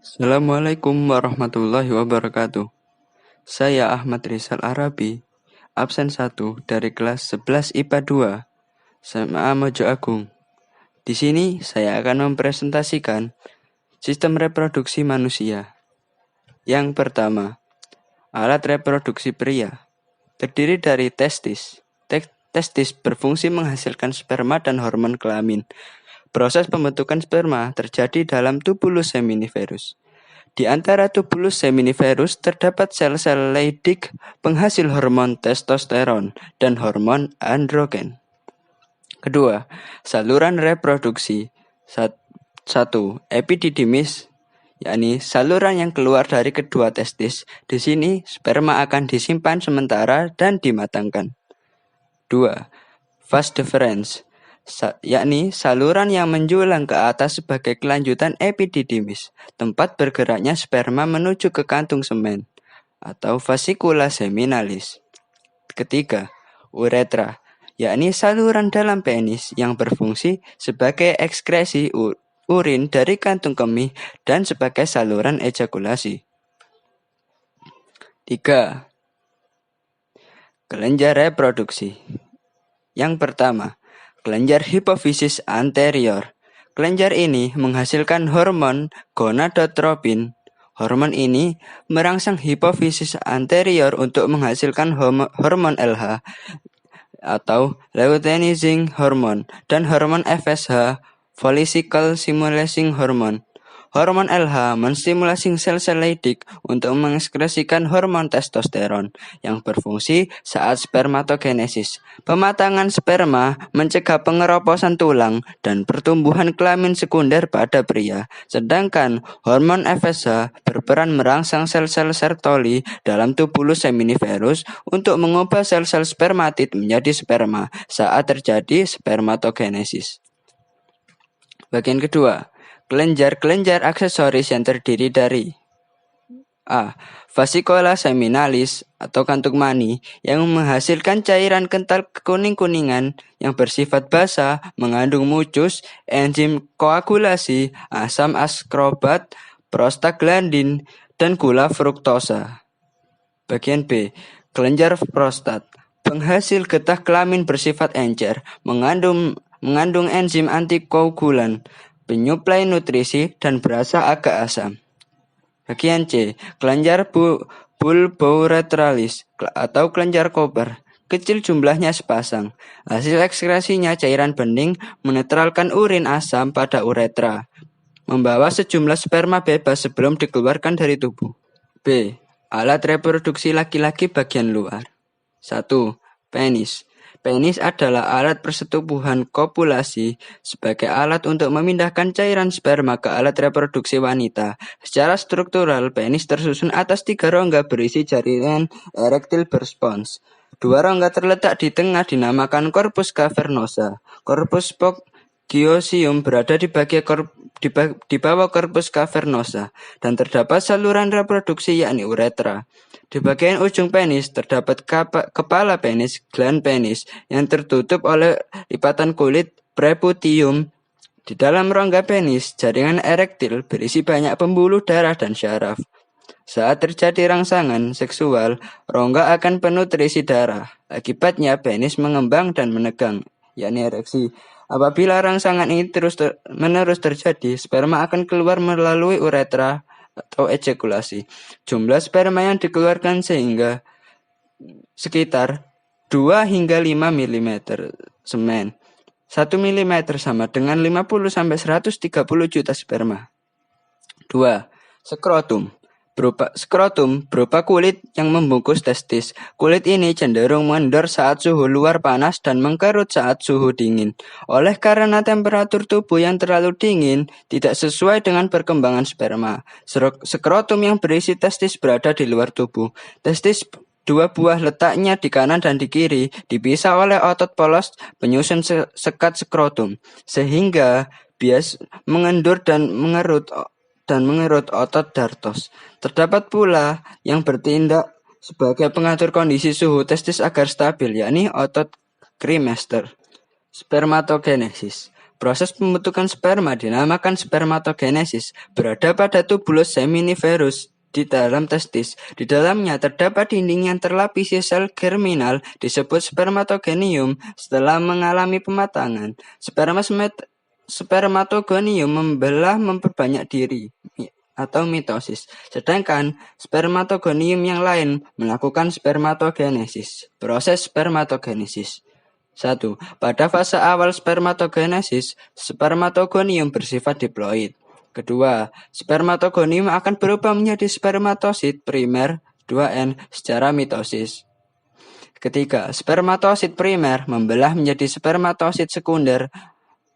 Assalamualaikum warahmatullahi wabarakatuh. Saya Ahmad Rizal Arabi, absen 1 dari kelas 11 IPA 2, SMA Mojo Agung. Di sini saya akan mempresentasikan sistem reproduksi manusia. Yang pertama, alat reproduksi pria. Terdiri dari testis. Testis berfungsi menghasilkan sperma dan hormon kelamin. Proses pembentukan sperma terjadi dalam tubulus seminiferus. Di antara tubulus seminiferus terdapat sel-sel Leydig penghasil hormon testosteron dan hormon androgen. Kedua, saluran reproduksi. 1. Epididymis, yakni saluran yang keluar dari kedua testis. Di sini sperma akan disimpan sementara dan dimatangkan. 2. Vas deferens, yakni saluran yang menjulang ke atas sebagai kelanjutan epididymis, tempat bergeraknya sperma menuju ke kantung semen atau vasikula seminalis. Ketiga, uretra, yakni saluran dalam penis yang berfungsi sebagai ekskresi urin dari kantung kemih dan sebagai saluran ejakulasi. 3. Kelenjar reproduksi. Yang pertama, kelenjar hipofisis anterior. Kelenjar ini menghasilkan hormon gonadotropin. Hormon ini merangsang hipofisis anterior untuk menghasilkan hormon LH atau luteinizing hormone dan hormon FSH, follicle stimulating hormone. Hormon LH menstimulasi sel-sel Leydig untuk mengekskresikan hormon testosteron yang berfungsi saat spermatogenesis. Pematangan sperma mencegah pengeroposan tulang dan pertumbuhan kelamin sekunder pada pria. Sedangkan hormon FSH berperan merangsang sel-sel Sertoli dalam tubulus seminiferus untuk mengubah sel-sel spermatid menjadi sperma saat terjadi spermatogenesis. Bagian kedua, kelenjar aksesoris yang terdiri dari A. Vasikula seminalis atau kantung mani yang menghasilkan cairan kental kuning-kuningan yang bersifat basah, mengandung mucus, enzim koagulasi, asam askorbat, prostaglandin, dan gula fruktosa. Bagian B. Kelenjar prostat, penghasil getah kelamin bersifat encer, mengandung enzim antikoagulan, penyuplai nutrisi, dan berasa agak asam. Bagian C. Kelenjar bulbouretralis atau kelenjar koper. Kecil jumlahnya sepasang. Hasil ekskresinya cairan bening menetralkan urin asam pada uretra, membawa sejumlah sperma bebas sebelum dikeluarkan dari tubuh. B. Alat reproduksi laki-laki bagian luar. 1. Penis. Penis adalah alat persetubuhan kopulasi sebagai alat untuk memindahkan cairan sperma ke alat reproduksi wanita. Secara struktural, penis tersusun atas 3 rongga berisi jaringan erektil berspons. 2 rongga terletak di tengah dinamakan corpus cavernosa. Corpus spogiosium berada di bawah corpus cavernosa dan terdapat saluran reproduksi yakni uretra. Di bagian ujung penis terdapat kepala penis, gland penis, yang tertutup oleh lipatan kulit preputium. Di dalam rongga penis, jaringan erektil berisi banyak pembuluh darah dan syaraf. Saat terjadi rangsangan seksual, rongga akan penuh terisi darah. Akibatnya penis mengembang dan menegang, yakni ereksi. Apabila rangsangan ini terus-menerus terjadi, sperma akan keluar melalui uretra atau ejakulasi. Jumlah sperma yang dikeluarkan sehingga sekitar 2 hingga 5 mm semen. 1 mm sama dengan 50-130 juta sperma. 2. Skrotum berupa kulit yang membungkus testis. Kulit ini cenderung mengendor saat suhu luar panas dan mengkerut saat suhu dingin. Oleh karena temperatur tubuh yang terlalu dingin tidak sesuai dengan perkembangan sperma. Skrotum yang berisi testis berada di luar tubuh. Testis 2 buah letaknya di kanan dan di kiri, dipisah oleh otot polos penyusun sekat skrotum, sehingga bias mengendur dan mengerut otot dartos. Terdapat pula yang bertindak sebagai pengatur kondisi suhu testis agar stabil, yakni otot Kremester. Spermatogenesis. Proses pembentukan sperma dinamakan spermatogenesis, berada pada tubulus seminiferus di dalam testis. Di dalamnya terdapat dinding yang terlapisi sel germinal disebut spermatogonium. Setelah mengalami pematangan, spermatogonium memperbanyak diri atau mitosis. Sedangkan spermatogonium yang lain melakukan spermatogenesis. Proses spermatogenesis. 1. Pada fase awal spermatogenesis, spermatogonium bersifat diploid. Kedua, spermatogonium akan berubah menjadi spermatosit primer 2N secara mitosis. Ketiga, spermatosit primer membelah menjadi spermatosit sekunder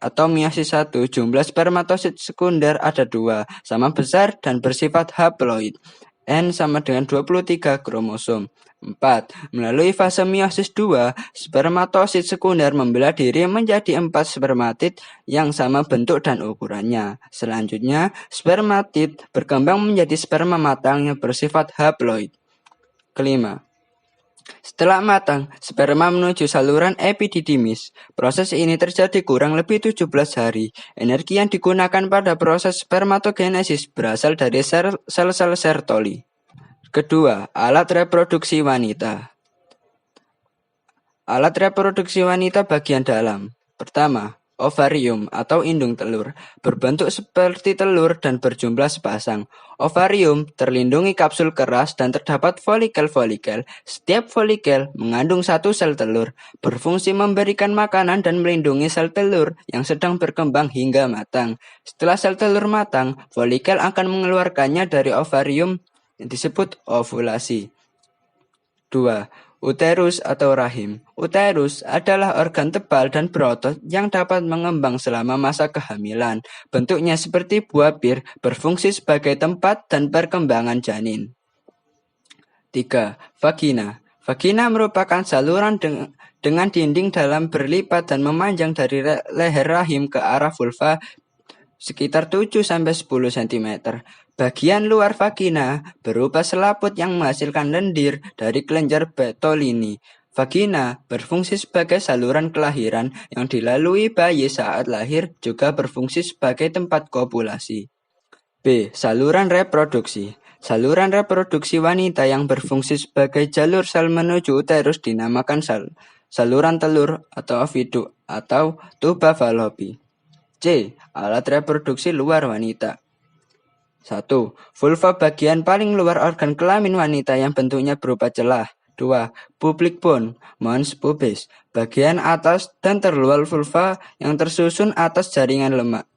atau meiosis 1. Jumlah spermatosit sekunder ada 2, sama besar dan bersifat haploid. N sama dengan 23 kromosom. 4. Melalui fase meiosis 2, spermatosit sekunder membelah diri menjadi 4 spermatid yang sama bentuk dan ukurannya. Selanjutnya, spermatid berkembang menjadi sperma matang yang bersifat haploid. Kelima, setelah matang, sperma menuju saluran epididymis. Proses ini terjadi kurang lebih 17 hari. Energi yang digunakan pada proses spermatogenesis berasal dari sel-sel Sertoli. Kedua, alat reproduksi wanita. Alat reproduksi wanita bagian dalam. Pertama, ovarium atau indung telur, berbentuk seperti telur dan berjumlah sepasang. Ovarium terlindungi kapsul keras dan terdapat folikel-folikel. Setiap folikel mengandung satu sel telur, berfungsi memberikan makanan dan melindungi sel telur yang sedang berkembang hingga matang. Setelah sel telur matang, folikel akan mengeluarkannya dari ovarium yang disebut ovulasi. 2. Uterus atau rahim. Uterus adalah organ tebal dan berotot yang dapat mengembang selama masa kehamilan. Bentuknya seperti buah bir, berfungsi sebagai tempat dan perkembangan janin. 3. Vagina. Vagina merupakan saluran dengan dinding dalam berlipat dan memanjang dari leher rahim ke arah vulva sekitar 7-10 cm. Bagian luar vagina berupa selaput yang menghasilkan lendir dari kelenjar Bartolini. Vagina berfungsi sebagai saluran kelahiran yang dilalui bayi saat lahir, juga berfungsi sebagai tempat kopulasi. B. Saluran reproduksi. Saluran reproduksi wanita yang berfungsi sebagai jalur sel menuju uterus dinamakan saluran telur atau oviduk atau tuba fallopi. C. Alat reproduksi luar wanita. 1. Vulva bagian paling luar organ kelamin wanita yang bentuknya berupa celah. 2. Public bone, mons pubis, bagian atas dan terluar vulva yang tersusun atas jaringan lemak.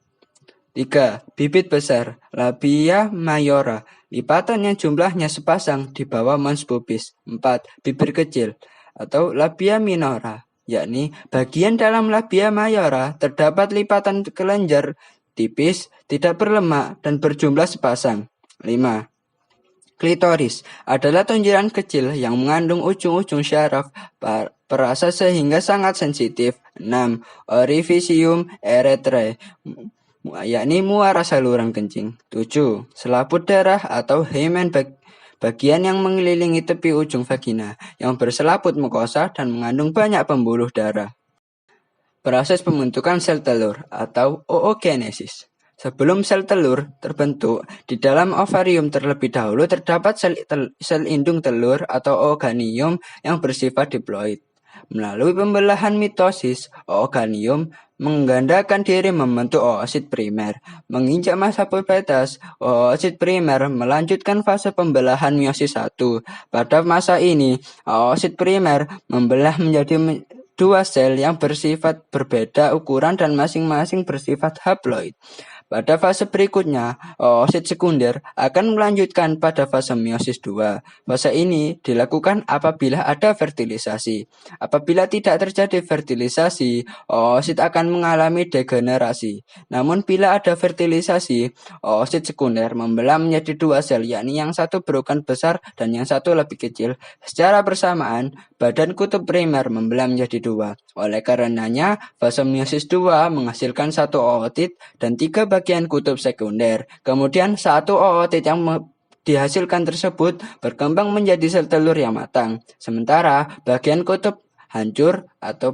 3. Bibit besar, labia mayora, lipatan yang jumlahnya sepasang di bawah mons pubis. 4. Bibir kecil atau labia minora, yakni bagian dalam labia mayora terdapat lipatan kelenjar tipis, tidak berlemak, dan berjumlah sepasang. 5. Klitoris adalah tunjuran kecil yang mengandung ujung-ujung syaraf perasa sehingga sangat sensitif. 6. Orifisium eretrae, yakni muara saluran kencing. 7. Selaput darah atau hymen, bagian yang mengelilingi tepi ujung vagina, yang berselaput mukosa dan mengandung banyak pembuluh darah. Proses pembentukan sel telur atau oogenesis. Sebelum sel telur terbentuk, di dalam ovarium terlebih dahulu terdapat sel indung telur atau ooganium yang bersifat diploid. Melalui pembelahan mitosis, ooganium menggandakan diri membentuk oosit primer. Menginjak masa pubertas, oosit primer melanjutkan fase pembelahan meiosis 1. Pada masa ini, oosit primer membelah menjadi 2 sel yang bersifat berbeda ukuran dan masing-masing bersifat haploid. Pada fase berikutnya, oosit sekunder akan melanjutkan pada fase meiosis 2. Fase ini dilakukan apabila ada fertilisasi. Apabila tidak terjadi fertilisasi, oosit akan mengalami degenerasi. Namun bila ada fertilisasi, oosit sekunder membelah menjadi 2 sel, yakni yang satu berukuran besar dan yang satu lebih kecil. Secara bersamaan, badan kutub primer membelah menjadi 2. Oleh karenanya, fase meiosis 2 menghasilkan 1 ootit dan 3 bagian kutub sekunder. Kemudian 1 ootit yang dihasilkan tersebut berkembang menjadi sel telur yang matang. Sementara bagian kutub hancur atau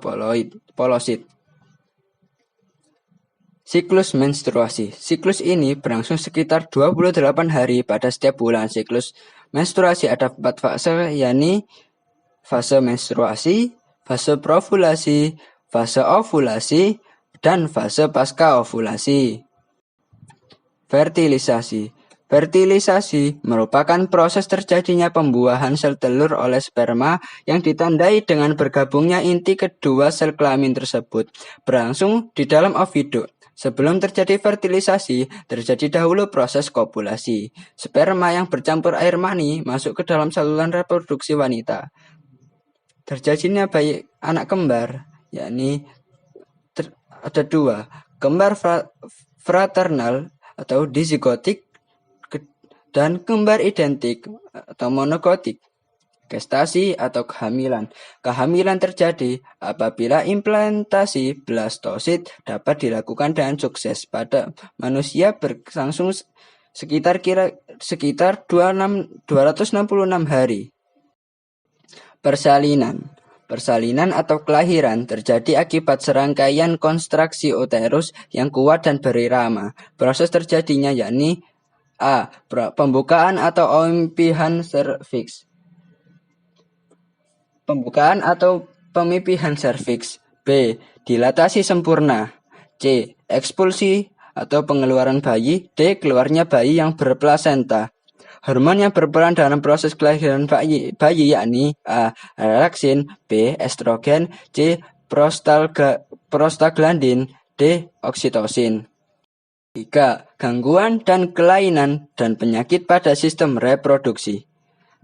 polosit. Siklus menstruasi. Siklus ini berlangsung sekitar 28 hari pada setiap bulan. Siklus menstruasi ada 4 fase, yakni fase menstruasi, fase provulasi, fase ovulasi, dan fase pasca ovulasi. Fertilisasi. Fertilisasi merupakan proses terjadinya pembuahan sel telur oleh sperma yang ditandai dengan bergabungnya inti kedua sel kelamin tersebut, berlangsung di dalam oviduk. Sebelum terjadi fertilisasi, terjadi dahulu proses kopulasi. Sperma yang bercampur air mani masuk ke dalam saluran reproduksi wanita. Terjadinya bayi anak kembar, yakni ada 2, kembar fraternal atau dizigotik dan kembar identik atau monogotik. Gestasi atau kehamilan. Kehamilan terjadi apabila implantasi blastosit dapat dilakukan dengan sukses pada manusia berlangsung sekitar 266 hari. Persalinan. Persalinan atau kelahiran terjadi akibat serangkaian kontraksi uterus yang kuat dan berirama. Proses terjadinya yakni A. Pembukaan atau pemipihan serviks. Pembukaan atau pemipihan serviks. B. Dilatasi sempurna. C. Ekspulsi atau pengeluaran bayi. D. Keluarnya bayi yang berplasenta. Hormon yang berperan dalam proses kelahiran bayi yakni A. Relaksin, B. Estrogen, C. Prostaglandin, D. Oksitosin. 3. Gangguan dan kelainan dan penyakit pada sistem reproduksi.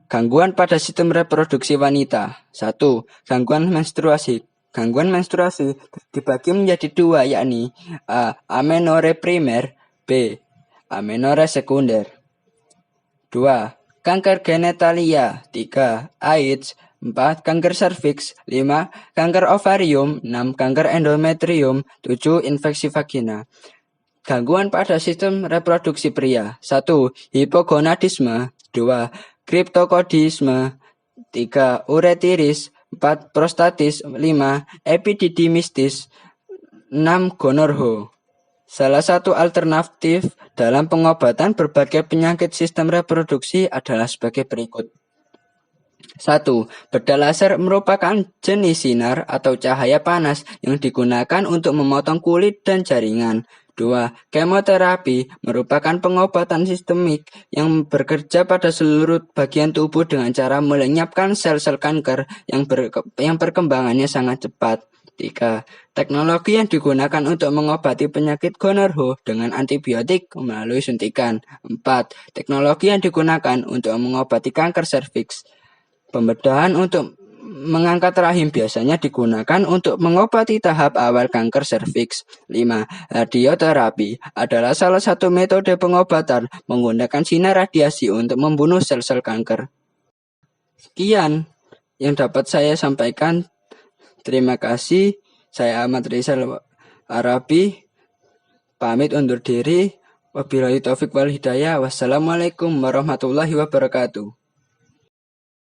Gangguan pada sistem reproduksi wanita. 1. Gangguan menstruasi. Gangguan menstruasi dibagi menjadi 2, yakni A. Amenore primer, B. Amenore sekunder. 2. Kanker genitalia. 3. AIDS. 4. Kanker serviks. 5. Kanker ovarium. 6. Kanker endometrium. 7. Infeksi vagina. Gangguan pada sistem reproduksi pria. 1. Hipogonadisme. 2. Kriptokodisme. 3. Uretiris. 4. Prostatis. 5. Epididymistis. 6. Gonorrhea. Salah satu alternatif dalam pengobatan berbagai penyakit sistem reproduksi adalah sebagai berikut. 1. Bedah laser merupakan jenis sinar atau cahaya panas yang digunakan untuk memotong kulit dan jaringan. 2. Kemoterapi merupakan pengobatan sistemik yang bekerja pada seluruh bagian tubuh dengan cara melenyapkan sel-sel kanker yang perkembangannya sangat cepat. 3. Teknologi yang digunakan untuk mengobati penyakit gonorrhea dengan antibiotik melalui suntikan. 4. Teknologi yang digunakan untuk mengobati kanker serviks. Pembedahan untuk mengangkat rahim biasanya digunakan untuk mengobati tahap awal kanker serviks. 5. Radioterapi adalah salah satu metode pengobatan menggunakan sinar radiasi untuk membunuh sel-sel kanker. Sekian yang dapat saya sampaikan. Terima kasih. Saya Ahmad Rizal Arabi. Pamit undur diri. Wabillahi taufik wal hidayah. Wassalamualaikum warahmatullahi wabarakatuh.